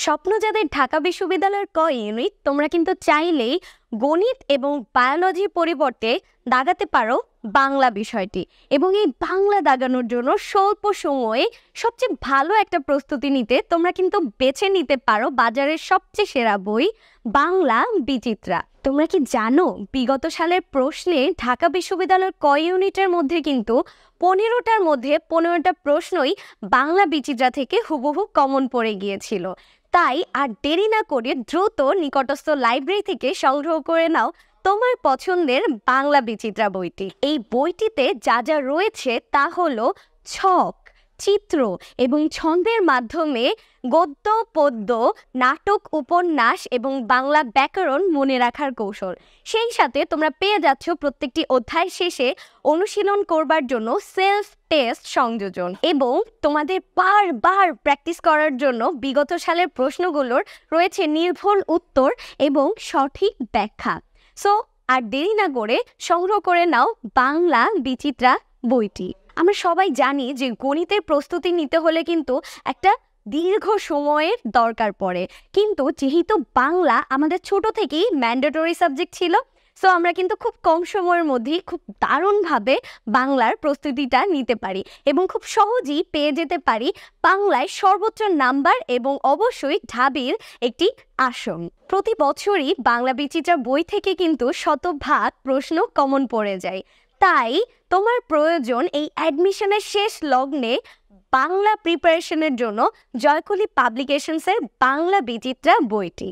স্বপ্ন যাদের ঢাকা বিশ্ববিদ্যালয়ের ক ইউনিট তোমরা কিন্তু চাইলেই গণিত এবং বায়োলজির পরিবর্তে দাগাতে পারো বাংলা বিষয়টি। এবং এই বাংলা দাগানোর জন্য স্বল্প সময়ে সবচেয়ে ভালো একটা প্রস্তুতি নিতে তোমরা কিন্তু বেছে নিতে পারো বাজারের সবচেয়ে সেরা বই বাংলা বিচিত্রা। তোমরা কি জানো বিগত সালের প্রশ্নে ঢাকা বিশ্ববিদ্যালয়ের ক ইউনিটের মধ্যে কিন্তু 15টার মধ্যে 15টা প্রশ্নই বাংলা বিচিত্রা থেকে হুবহু কমন পড়ে গিয়েছিল। তাই আর দেরি না করে দ্রুত নিকটস্থ লাইব্রেরি থেকে সংগ্রহ করে নাও তোমার পছন্দের বাংলা বিচিত্রা বইটি। এই বইটিতে যা যা রয়েছে তা হলো ছক, চিত্র এবং ছন্দের মাধ্যমে গদ্য, পদ্য, নাটক, উপন্যাস এবং বাংলা ব্যাকরণ মনে রাখার কৌশল। সেই সাথে তোমরা পেয়ে যাচ্ছ প্রত্যেকটি অধ্যায় শেষে অনুশীলন করবার জন্য সেলফ টেস্ট সংযোজন এবং তোমাদের বারবার প্র্যাকটিস করার জন্য বিগত সালের প্রশ্নগুলোর রয়েছে নির্ভুল উত্তর এবং সঠিক ব্যাখ্যা। সো আর দেরি না করে সংগ্রহ করে নাও বাংলা বিচিত্রা বইটি। আমরা সবাই জানি যে গণিতের প্রস্তুতি নিতে হলে কিন্তু একটা দীর্ঘ সময়ের দরকার পড়ে, কিন্তু যেহেতু বাংলা আমাদের ছোট থেকেই ম্যান্ডেটরি সাবজেক্ট ছিল, সো আমরা কিন্তু খুব কম সময়ের মধ্যেই খুব দারুণভাবে বাংলার প্রস্তুতিটা নিতে পারি এবং খুব সহজেই পেয়ে যেতে পারি বাংলায় সর্বোচ্চ নাম্বার এবং অবশ্যই ঢাবির একটি আসন। প্রতি বছরই বাংলা বিচিত্রা বই থেকে কিন্তু শতভাগ প্রশ্ন কমন পড়ে যায়। তাই তোমার প্রয়োজন এই অ্যাডমিশনের শেষ লগ্নে বাংলা প্রিপারেশনের জন্য জয়কলি পাবলিকেশনসের বাংলা বিচিত্রা বইটি।